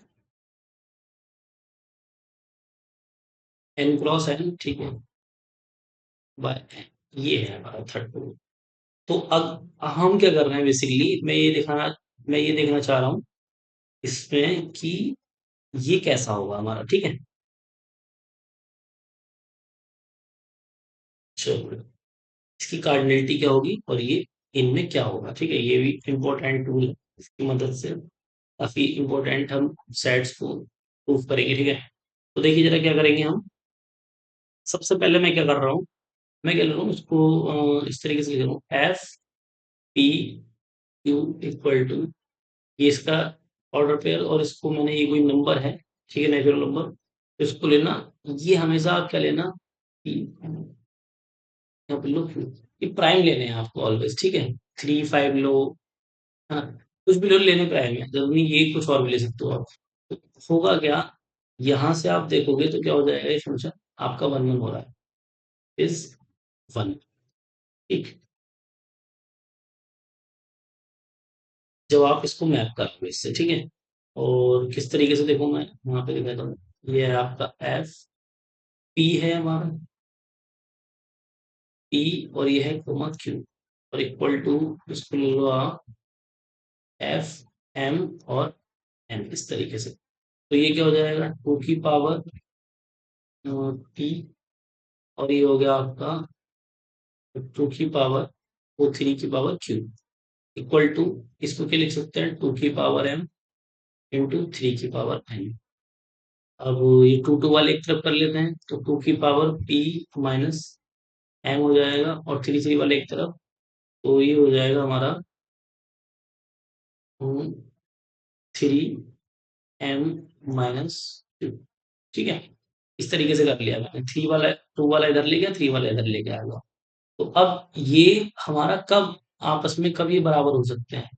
N cross N, ठीक है, बाय एन। ये है हमारा थर्ड टूल। तो अब हम क्या कर रहे हैं बेसिकली, मैं ये देखना चाह रहा हूँ इसमें कि ये कैसा होगा हमारा, ठीक है। चलो, इसकी कार्डिनलिटी क्या होगी और ये इनमें क्या होगा, ठीक है। ये भी इम्पोर्टेंट टूल है, इसकी मदद से काफी इम्पोर्टेंट हम सेट्स को प्रूफ करेंगे, ठीक है। तो देखिए जरा क्या करेंगे हम। सबसे पहले मैं क्या कर रहा हूँ, मैं क्या ले रहा हूँ उसको इस तरीके से लिख रहा हूँ, F P Q equal to, ये इसका ऑर्डर पेयर, और इसको मैंने, ये कोई नंबर है, ठीक है, नेचुरल नंबर, इसको लेना। ये हमेशा आप क्या लेना कि यहाँ पे लो, ये प्राइम लेने हैं आपको ऑलवेज, ठीक है। 3 5 लो, है ना, कुछ भी लो, लेने प्राइम है, जरूरी ये कुछ और भी ले सकते हो आप। तो होगा क्या, यहाँ से आप देखोगे तो क्या हो जाएगा, ये फंक्शन आपका 1 1 हो रहा है, इज 1, ठीक। जब आप इसको मैप करोगे इससे, ठीक है। और किस तरीके से, देखो मैं यहाँ पे दिखाता हूँ। ये है आपका एफ पी है हमारा, पी, और ये है कोमा क्यू, और इक्वल टू, इसको ले लो आप एफ एम और एन, इस तरीके से। तो ये क्या हो जाएगा, 2 की पावर पी, और ये हो गया आपका 2 की पावर, वो 3 की पावर क्यू, इक्वल टू, इसको क्या लिख सकते हैं, 2 की पावर एम इंटू 3 की पावर एन। अब ये टू टू वाले एक तरफ कर लेते हैं, तो 2 की पावर पी माइनस एम हो जाएगा, और 3 3 वाले एक तरफ, तो ये हो जाएगा हमारा 3 एम माइनस टू, ठीक है। इस तरीके से कर लिया मैंने, 2 वाला इधर ले गया, 3 वाला इधर ले गया आएगा। तो अब ये हमारा कब, आपस में कब ये बराबर हो सकते हैं,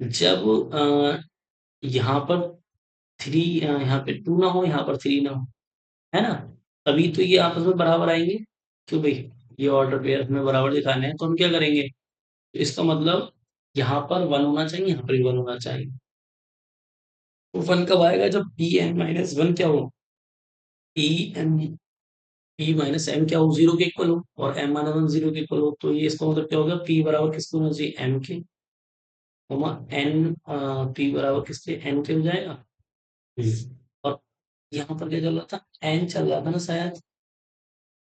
जब यहाँ पर यहाँ पे 2 ना हो, यहाँ पर 3 ना हो, है ना, तभी तो ये आपस में बराबर आएंगे। क्यों भाई, ये ऑर्डर पेयर हमें बराबर दिखाने हैं, तो हम क्या करेंगे, तो इसका मतलब यहाँ पर 1 होना चाहिए, यहाँ पर भी 1 होना चाहिए। तो 1 कब आएगा, जब पी एन माइनस वन क्या हो, P N, P minus M क्या हो, 0 के इक्वल हो, और एम माइनस वन 0 के इक्वल हो, तो ये इसका मतलब क्या होगा, पी बराबर किसको होना चाहिए, एम के, एन, पी बराबर किसके, एन के हो जाएगा। और यहाँ पर क्या चल रहा था, एन चल रहा था ना शायद,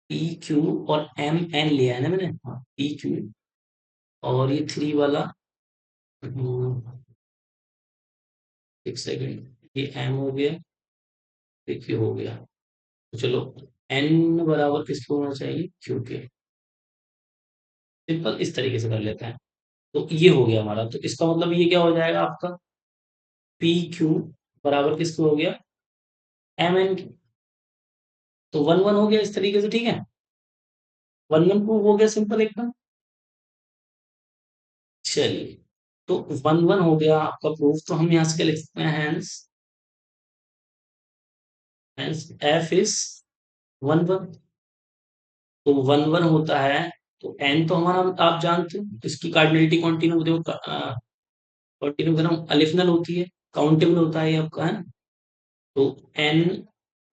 पी क्यू, और एम एन लिया है ना मैंने, हाँ, पी क्यू, और ये 3 वाला, एक सेकंड, ये एम हो गया, ये क्यू हो गया। तो चलो, एन बराबर किसको होना चाहिए, क्यू के। सिंपल इस तरीके से कर लेते हैं। तो ये हो गया हमारा, तो इसका मतलब ये क्या हो जाएगा आपका, पी क्यू बराबर किसको हो गया, एम एन। तो 1 1 हो गया इस तरीके से, ठीक है। 1 1 प्रूव हो गया, सिंपल एकदम। चलिए, तो 1 1 हो गया आपका प्रूफ, तो हम यहाँ से क्या लिख सकते हैं, हैंस, हैंस एफ इज 1 1। तो 1 1 होता है, तो एन तो हमारा आप जानते हो, इसकी कार्डिनलिटी कॉन्टिन्यू, देखो कॉन्टिन्यू का नाम अलिफनल होती है, काउंटेबल होता है ये आपका, है ना। तो एन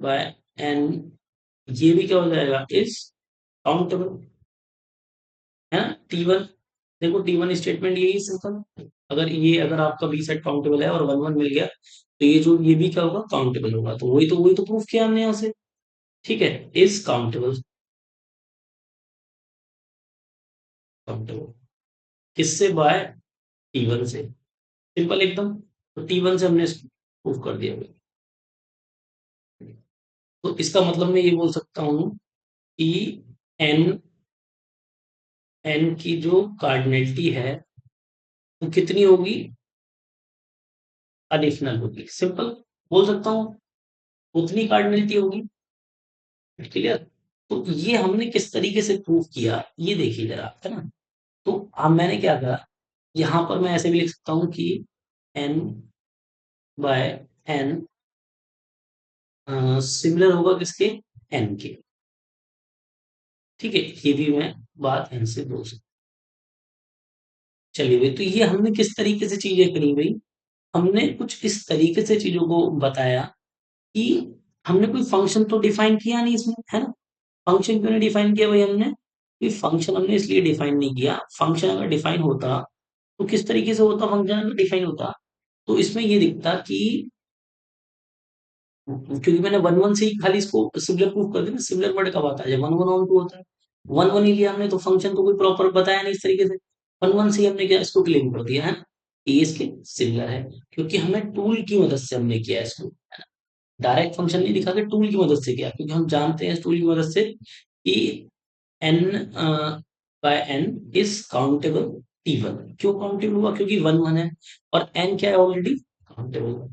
बाय एन, ये भी क्या हो जाएगा, इज काउंटेबल, है ना। टी वन, देखो टी वन स्टेटमेंट यही सिंपल, अगर आपका बी सेट काउंटेबल है और 1 1 मिल गया, तो ये भी क्या होगा, काउंटेबल होगा। तो वही तो प्रूफ किया हमने यहाँ से, ठीक है, इज काउंटेबल, काउंटेबल किससे, बाय टी वन से, सिंपल एकदम। तो टी वन से हमने प्रूफ कर दिया भाई। तो इसका मतलब मैं ये बोल सकता हूँ कि एन, एन की जो कार्डिनलिटी है वो कितनी होगी, एडिशनल होगी, सिंपल बोल सकता हूँ। उतनी कार्डिनलिटी होगी। क्लियर। तो ये हमने किस तरीके से प्रूव किया, ये देखिए जरा, है ना। तो अब मैंने क्या कहा, यहाँ पर मैं ऐसे भी लिख सकता हूँ कि n बाय n सिमिलर होगा किसके, n के। ठीक है, ये भी मैं बात n से बोल सकता। चलिए भाई, तो ये हमने किस तरीके से चीजें करी भाई, हमने कुछ इस तरीके से चीजों को बताया कि हमने कोई फंक्शन तो डिफाइन किया नहीं इसमें, है ना। फंक्शन क्यों नहीं डिफाइन किया भाई हमने, कि फंक्शन हमने इसलिए डिफाइन नहीं किया, फंक्शन अगर डिफाइन होता तो किस तरीके से होता, फंक्शन अगर डिफाइन होता तो इसमें ये दिखता कि, क्योंकि मैंने वन वन से ही खाली इसको सिमिलर प्रूफ कर दिया, सिमिलर वर्ड कब आता है, जब वन वन ऑन टू होता है। वन वन ही लिया हमने, तो फंक्शन तो कोई प्रॉपर बताया नहीं इस तरीके से। वन वन से ही हमने क्या इसको क्लेम कर दिया है, कि इसके सिमिलर है, क्योंकि हमें टूल की मदद से हमने किया इसको। डायरेक्ट फंक्शन नहीं दिखा के टूल की मदद से किया, क्योंकि हम जानते हैं इस टूल की मदद से कि n by n is countable t1। क्यों काउंटेबल हुआ, क्योंकि वन वन है, और n क्या है, ऑलरेडी काउंटेबल है।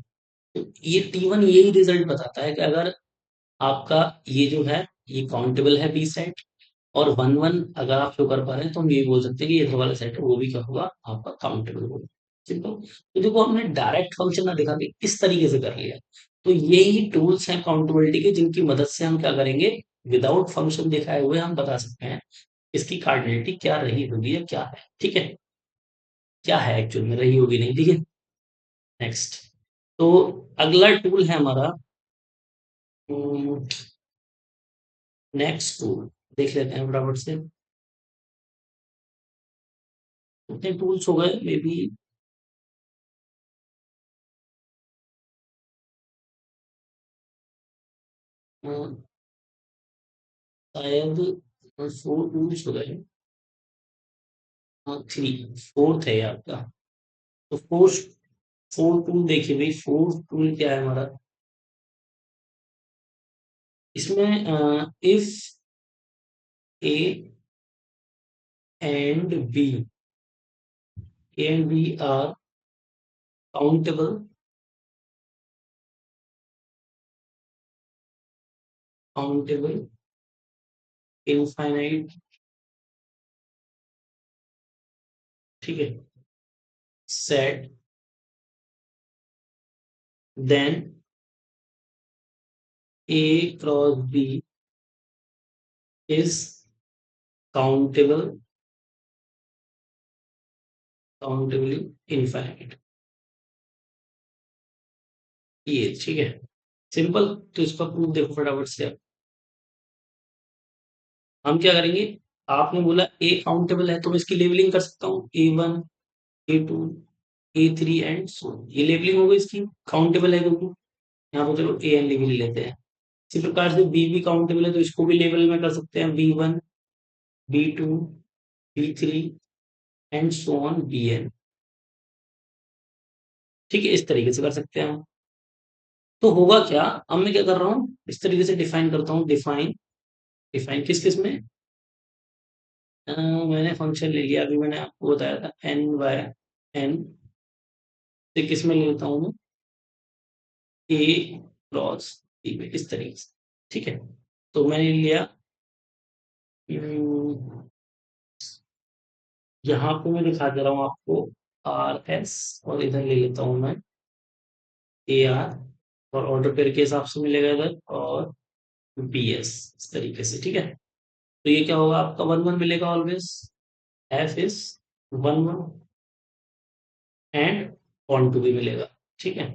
तो ये t1 यही रिजल्ट बताता है कि अगर आपका ये जो है ये काउंटेबल है बी सेट, और वन वन अगर आप शो कर पा रहे हैं, तो हम ये बोल सकते हैं कि ये जो वाला सेट है वो भी क्या होगा, आपका काउंटेबल होगा। सिंपल। तो देखो, हमने डायरेक्ट फंक्शन ना दिखा के इस तरीके से कर लिया। तो यही टूल्स हैं काउंटेबिलिटी के, जिनकी मदद से हम क्या करेंगे, विदाउट फंक्शन दिखाए हुए हम बता सकते हैं इसकी कार्डिनलिटी क्या रही होगी या क्या है। ठीक है, क्या है एक्चुअल में, रही होगी नहीं। ठीक है, नेक्स्ट। तो अगला टूल है हमारा, नेक्स्ट टूल देख लेते हैं फटाफट से। कितने टूल्स हो गए मे बी, शायद 4 टूल्स हो गए। हाँ, थ्री, फोर्थ है ये आपका। तो फोर्थ, फोर टूल देखिए भाई, फोर्थ टूल क्या है हमारा, इसमें if A and B, A and B are countable, countable infinite. ठीक है, set, then A cross B is countable, countably infinite. ये ठीक है, सिंपल। तो इसका प्रूफ देखो फटाफट से। हम क्या करेंगे, आपने बोला ए काउंटेबल है, तो मैं इसकी लेबलिंग कर सकता हूँ, A1, A2, A3 and so. ये लेबलिंग हो गई इसकी, काउंटेबल है क्योंकि। यहाँ पे चलो ए एन लेबल लेते हैं। इसी प्रकार से बी भी काउंटेबल है, तो इसको भी लेबल में कर सकते हैं, B1, B2, B3 and so on Bn। ठीक है, इस तरीके से कर सकते हैं हम। तो होगा क्या, अब मैं क्या कर रहा हूँ, इस तरीके से डिफाइन करता हूँ, डिफाइन, डिफाइन किस किस में, मैंने फंक्शन ले लिया, अभी मैंने आपको बताया था n बाय n, तो किस में लेता हूँ मैं, ए क्रॉस बी में, इस तरीके से। ठीक है, तो मैंने लिया, यहाँ पे मैं दिखा दे रहा हूँ आपको, RS, और इधर ले लेता हूँ मैं AR, और ऑर्डर पेयर के हिसाब से मिलेगा इधर, और BS, इस तरीके से। ठीक है, तो ये क्या होगा, आपका वन वन मिलेगा always, F is one one, and onto भी मिलेगा। ठीक है,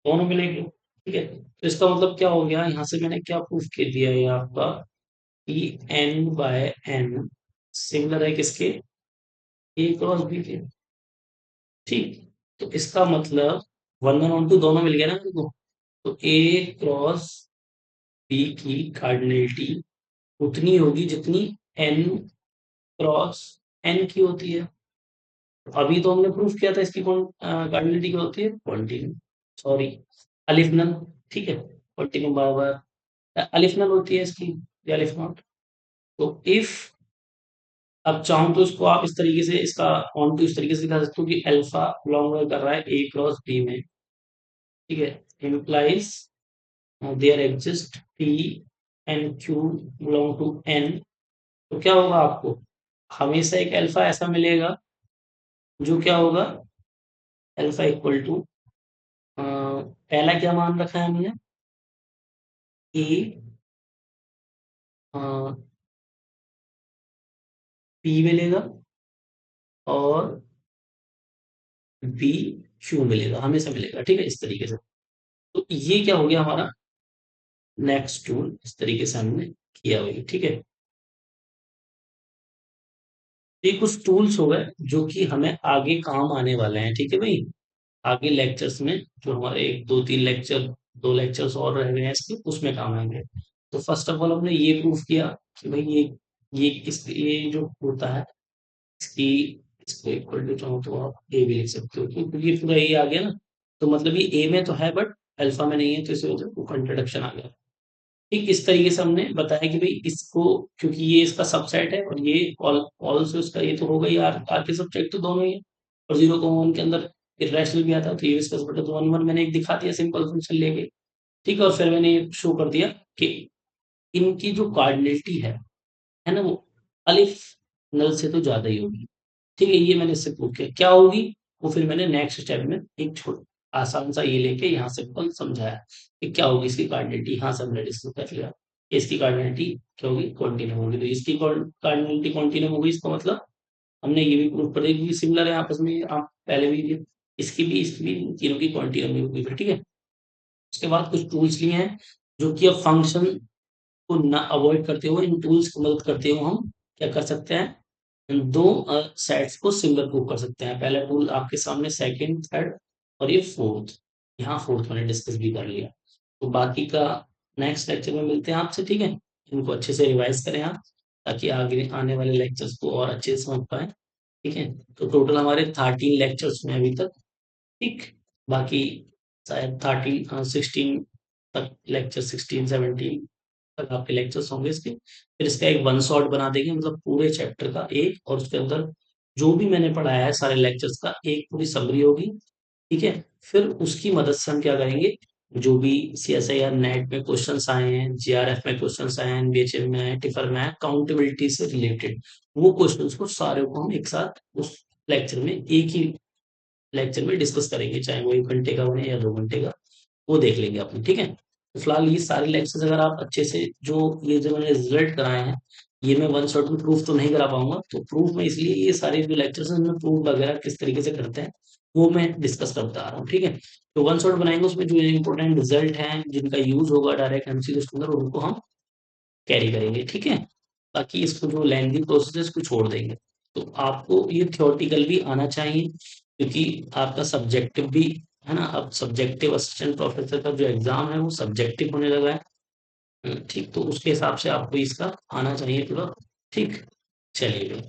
दोनों मिलेंगे। ठीक है, तो इसका मतलब क्या हो गया, यहाँ से मैंने क्या प्रूफ कर दिया है आपका, कि n बाय n सिमिलर है किसके, ए क्रॉस बी के। ठीक, तो इसका मतलब वन वन वन टू दोनों मिल गया ना मेरे को। तो ए क्रॉस बी की कार्डिनलिटी उतनी होगी जितनी n क्रॉस n की होती है। तो अभी तो हमने प्रूफ किया था इसकी कौन कार्डिनलिटी क्या होती है, कॉन्टिन्यू, सॉरी, अलिफ नन। ठीक है, कॉन्टिन्यू बराबर अलिफ नन होती है इसकी, या अलिफ नॉट। तो इफ, अब चाहूं तो इसको आप इस तरीके से, इसका ऑन टू इस तरीके से दिखा सकते हो कि अल्फा बिलोंग कर रहा है ए क्रॉस बी में। ठीक है, implies there exist P and Q belong to N, तो क्या होगा आपको हमेशा एक अल्फा ऐसा मिलेगा जो क्या होगा अल्फा इक्वल टू पहला क्या मान रखा है हमने कि पी मिलेगा और बी क्यू मिलेगा, हमेशा मिलेगा, ठीक है, इस तरीके से। तो ये क्या हो गया हमारा नेक्स्ट टूल, इस तरीके से हमने किया हुआ है, ठीक है। ये कुछ टूल्स हो गए जो कि हमें आगे काम आने वाले हैं, ठीक है भाई। आगे लेक्चर्स में जो हमारे एक दो तीन लेक्चर, दो लेक्चर्स और रह गए हैं इसके, उसमें काम आएंगे। तो फर्स्ट ऑफ ऑल हमने ये प्रूफ किया कि भाई ये जो होता है इसकी, इसको इक्वल टू चाहो तो आप ए भी लिख सकते हो, क्योंकि ये पूरा ए आ गया ना, तो मतलब ये ए में तो है बट अल्फा में नहीं है, तो इस वजह से कंट्रोडक्शन आ गया। ठीक इस तरीके से हमने बताया कि भाई इसको, क्योंकि ये इसका सबसेट है और ये ऑल से उसका ये तो होगा ही, आर के सब्जेक्ट तो दोनों ही है, और जीरो को वन के अंदर इरेशनल भी आता है, तो ये इसका सब्जेक्ट तो वन वन मैंने एक दिखा दिया सिंपल फंक्शन लेके। ठीक है, और फिर मैंने ये शो कर दिया कि इनकी जो कार्डिनलिटी है ना, वो अलिफ नल से तो ज्यादा ही होगी। ठीक है, ये मैंने इससे प्रूव किया क्या होगी, वो फिर मैंने नेक्स्ट स्टेप में एक छोटा आसान सा ये लेके यहाँ सिंपल समझाया कि क्या होगी इसकी कार्डिनलिटी, यहाँ से हमने डिस्कस कर लिया। इसकी कार्डिनलिटी क्या होगी, कॉन्टिन्यूम होगी, तो इसकी कार्डिनलिटी कॉन्टिन्यूम होगी, इसका मतलब हमने ये भी प्रूव कर दिया क्योंकि सिमिलर है आपस में, आप पहले भी इसकी भी तीनों की कॉन्टिन्यूम होगी फिर, ठीक है। उसके बाद कुछ टूल्स लिए हैं जो कि अब फंक्शन को ना अवॉइड करते हुए, इन टूल्स की मदद करते हुए हम क्या कर सकते हैं, इन दो सेट्स को सिमिलर प्रूव कर सकते हैं। पहला टूल आपके सामने, सेकंड, थर्ड, और ये फोर्थ, यहाँ फोर्थ मैंने डिस्कस भी कर लिया। तो बाकी का नेक्स्ट लेक्चर में मिलते हैं आपसे, ठीक है। इनको अच्छे से रिवाइज करें आप, ताकि आगे आने वाले लेक्चर्स को और अच्छे से समझ पाए, ठीक है। तो टोटल हमारे 13 लेक्चर्स में अभी तक, ठीक। बाकी शायद 16 तक, लेक्चर 16-17 तक आपके लेक्चर्स होंगे इसके। फिर इसका एक वन शॉट बना देंगे, मतलब पूरे चैप्टर का एक, और उसके अंदर जो भी मैंने पढ़ाया है सारे लेक्चर्स का एक पूरी समरी होगी, ठीक है। फिर उसकी मदद से हम क्या करेंगे, जो भी CSIR नेट में क्वेश्चंस आए हैं, JRF में क्वेश्चंस आए हैं, BHM में आए हैं, टिफर में आए, काउंटेबिलिटी से रिलेटेड वो क्वेश्चंस को सारे को हम एक साथ उस लेक्चर में, एक ही लेक्चर में डिस्कस करेंगे, चाहे वो 1 घंटे का बने या 2 घंटे का, वो देख लेंगे अपने, ठीक है। तो फिलहाल ये सारे लेक्चर्स अगर आप अच्छे से, जो ये जो मैंने रिजल्ट कराए हैं, ये मैं वन शॉट में प्रूफ तो नहीं करा पाऊंगा, तो प्रूफ में इसलिए ये सारे जो लेक्चर्स हैं उनमें प्रूफ वगैरह किस तरीके से करते हैं वो मैं डिस्कस करता आ रहा हूँ, ठीक है। तो वन शॉट बनाएंगे, उसमें जो इंपॉर्टेंट रिजल्ट हैं जिनका यूज होगा डायरेक्ट MCQ के अंदर, उनको हम कैरी करेंगे, ठीक है। बाकी इसको जो लेंथी प्रोसेस है इसको छोड़ देंगे। तो आपको ये थ्योरेटिकल भी आना चाहिए, क्योंकि आपका सब्जेक्टिव भी है ना, अब सब्जेक्टिव असिस्टेंट प्रोफेसर का जो एग्जाम है वो सब्जेक्टिव होने लगा है। ठीक, तो उसके हिसाब से आपको इसका आना चाहिए पूरा, ठीक। चलिए।